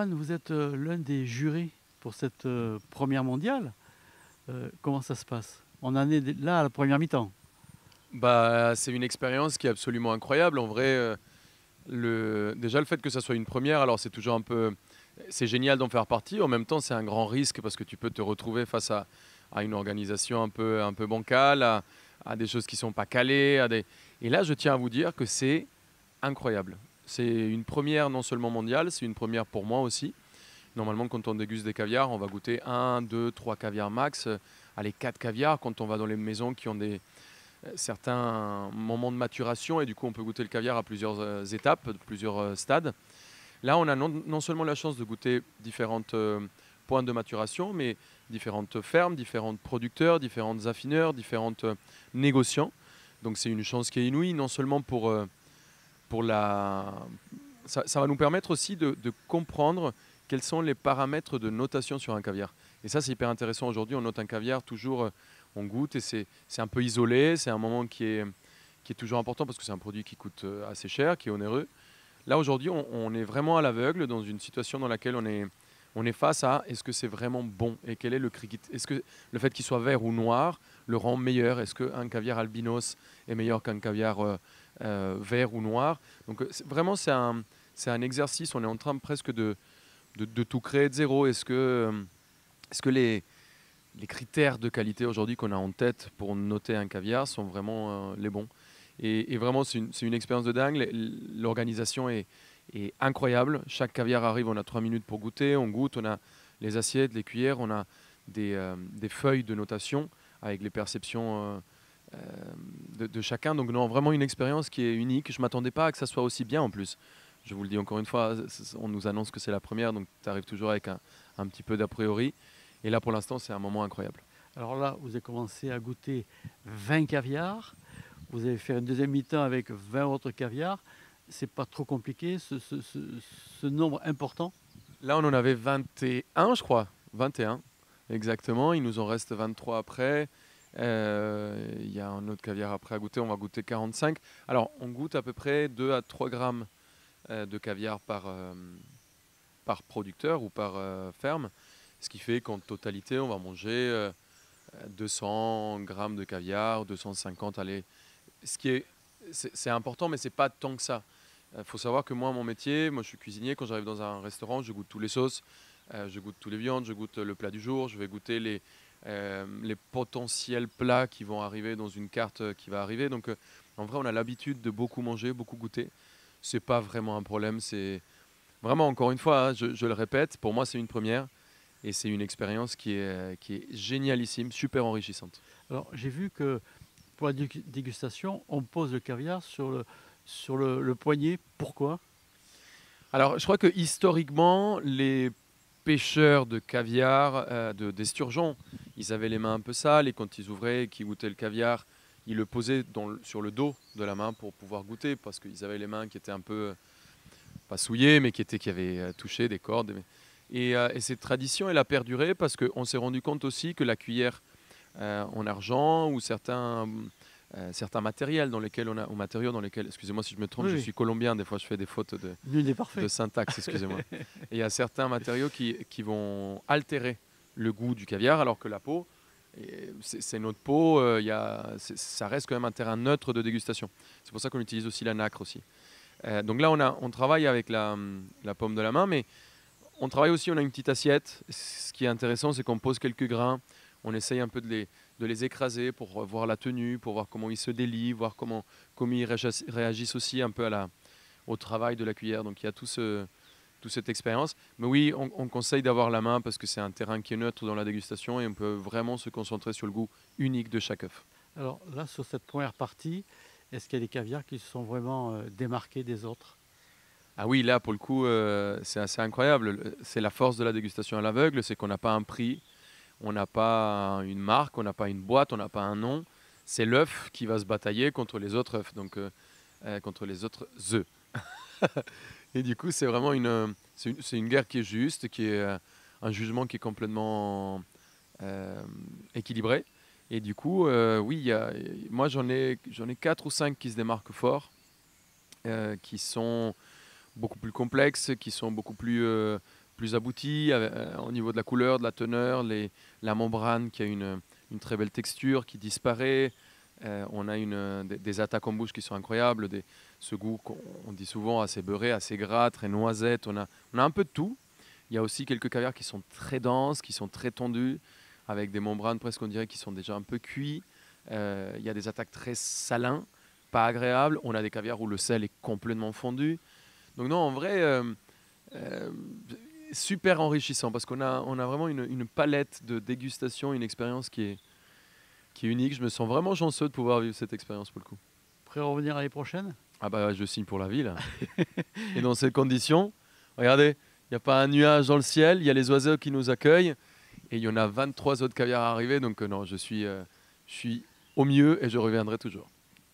Johan, vous êtes l'un des jurés pour cette première mondiale. Comment ça se passe? On en est là à la première mi-temps. Bah, c'est une expérience qui est absolument incroyable. En vrai, déjà le fait que ça soit une première, alors c'est toujours un peu, c'est génial d'en faire partie. En même temps, c'est un grand risque parce que tu peux te retrouver face à une organisation un peu bancale, à des choses qui sont pas calées, Et là, je tiens à vous dire que c'est incroyable. C'est une première non seulement mondiale, c'est une première pour moi aussi. Normalement, quand on déguste des caviars, on va goûter un, 2, 3 caviars max. Allez, 4 caviars quand on va dans les maisons qui ont certains moments de maturation et du coup on peut goûter le caviar à plusieurs étapes, plusieurs stades. Là on a non seulement la chance de goûter différentes points de maturation, mais différentes fermes, différents producteurs, différents affineurs, différents négociants. Donc c'est une chance qui est inouïe, non seulement pour la... Ça va nous permettre aussi de comprendre quels sont les paramètres de notation sur un caviar. Et ça, c'est hyper intéressant. Aujourd'hui, on note un caviar toujours, on goûte et c'est un peu isolé. C'est un moment qui est toujours important parce que c'est un produit qui coûte assez cher, qui est onéreux. Là, aujourd'hui, on est vraiment à l'aveugle dans une situation dans laquelle on est face à est-ce que c'est vraiment bon et quel est le critère. Est-ce que le fait qu'il soit vert ou noir le rend meilleur? Est-ce qu'un caviar albinos est meilleur qu'un caviar vert ou noir? Donc, vraiment, c'est un exercice. On est en train presque de tout créer de zéro. Est-ce que les critères de qualité aujourd'hui qu'on a en tête pour noter un caviar sont vraiment les bons? Et vraiment, c'est une expérience de dingue. L'organisation est incroyable. Chaque caviar arrive, on a 3 minutes pour goûter, on goûte, on a les assiettes, les cuillères, on a des feuilles de notation avec les perceptions de chacun. Donc non, vraiment une expérience qui est unique. Je ne m'attendais pas à que ça soit aussi bien en plus. Je vous le dis encore une fois, on nous annonce que c'est la première, donc tu arrives toujours avec un petit peu d'a priori. Et là, pour l'instant, c'est un moment incroyable. Alors là, vous avez commencé à goûter 20 caviars. Vous avez fait une deuxième mi-temps avec 20 autres caviars. C'est pas trop compliqué, ce nombre important? Là, on en avait 21, je crois. 21, exactement. Il nous en reste 23 après. Il y a un autre caviar après à goûter. On va goûter 45. Alors, on goûte à peu près 2 à 3 grammes de caviar par producteur ou par ferme. Ce qui fait qu'en totalité, on va manger 200 grammes de caviar, 250, allez. Ce qui est, c'est important, mais c'est pas tant que ça. Il faut savoir que moi, mon métier, moi je suis cuisinier. Quand j'arrive dans un restaurant, je goûte toutes les sauces, je goûte toutes les viandes, je goûte le plat du jour, je vais goûter les potentiels plats qui vont arriver dans une carte qui va arriver. Donc en vrai, on a l'habitude de beaucoup manger, beaucoup goûter. C'est pas vraiment un problème. C'est vraiment, encore une fois, hein, je le répète, pour moi c'est une première et c'est une expérience qui est génialissime, super enrichissante. Alors j'ai vu que pour la dégustation, on pose le caviar sur le poignet. Pourquoi? Alors, je crois que historiquement, les pêcheurs de caviar, d'esturgeon, ils avaient les mains un peu sales et quand ils ouvraient et qu'ils goûtaient le caviar, ils le posaient sur le dos de la main pour pouvoir goûter parce qu'ils avaient les mains qui étaient un peu, pas souillées, mais qui avaient touché des cordes. Et cette tradition, elle a perduré parce qu'on s'est rendu compte aussi que la cuillère en argent ou certains matériels dans lesquels on a, ou matériaux dans lesquels, excusez-moi si je me trompe, Oui, je oui, suis colombien, des fois je fais des fautes nul n'est de parfait. syntaxe, excusez-moi. Et il y a certains matériaux qui vont altérer le goût du caviar, alors que la peau, c'est notre peau, ça reste quand même un terrain neutre de dégustation. C'est pour ça qu'on utilise aussi la nacre aussi. Donc là, on travaille avec la paume de la main, mais on travaille aussi, on a une petite assiette. Ce qui est intéressant, c'est qu'on pose quelques grains, on essaye un peu de les écraser pour voir la tenue, pour voir comment ils se délient, voir comment ils réagissent aussi un peu au travail de la cuillère. Donc il y a toute cette expérience. Mais oui, on conseille d'avoir la main parce que c'est un terrain qui est neutre dans la dégustation et on peut vraiment se concentrer sur le goût unique de chaque œuf. Alors là, sur cette première partie, est-ce qu'il y a des caviars qui se sont vraiment démarqués des autres? Ah oui, là pour le coup, c'est assez incroyable. C'est la force de la dégustation à l'aveugle, c'est qu'on n'a pas un prix, on n'a pas une marque, on n'a pas une boîte, on n'a pas un nom. C'est l'œuf qui va se batailler contre les autres œufs, donc contre les autres œufs. Et du coup, c'est vraiment c'est une guerre qui est juste, qui est un jugement qui est complètement euh, équilibré. Et du coup, oui, moi j'en ai 4 ou 5 qui se démarquent fort, qui sont beaucoup plus complexes, qui sont beaucoup plus plus abouti au niveau de la couleur, de la teneur, la membrane qui a une très belle texture, qui disparaît. On a des attaques en bouche qui sont incroyables, ce goût qu'on dit souvent assez beurré, assez gras, très noisette. On a un peu de tout. Il y a aussi quelques caviars qui sont très denses, qui sont très tendus, avec des membranes presque on dirait qui sont déjà un peu cuits. Il y a des attaques très salins, pas agréables. On a des caviars où le sel est complètement fondu. Donc non, en vrai, super enrichissant parce qu'on a vraiment une palette de dégustation, une expérience qui est unique. Je me sens vraiment chanceux de pouvoir vivre cette expérience pour le coup. Prêt à revenir l'année prochaine? Ah bah je signe pour la ville. Et dans ces conditions, regardez, il n'y a pas un nuage dans le ciel, il y a les oiseaux qui nous accueillent et il y en a 23 autres caviars à arriver. Donc non, je suis au mieux et je reviendrai toujours.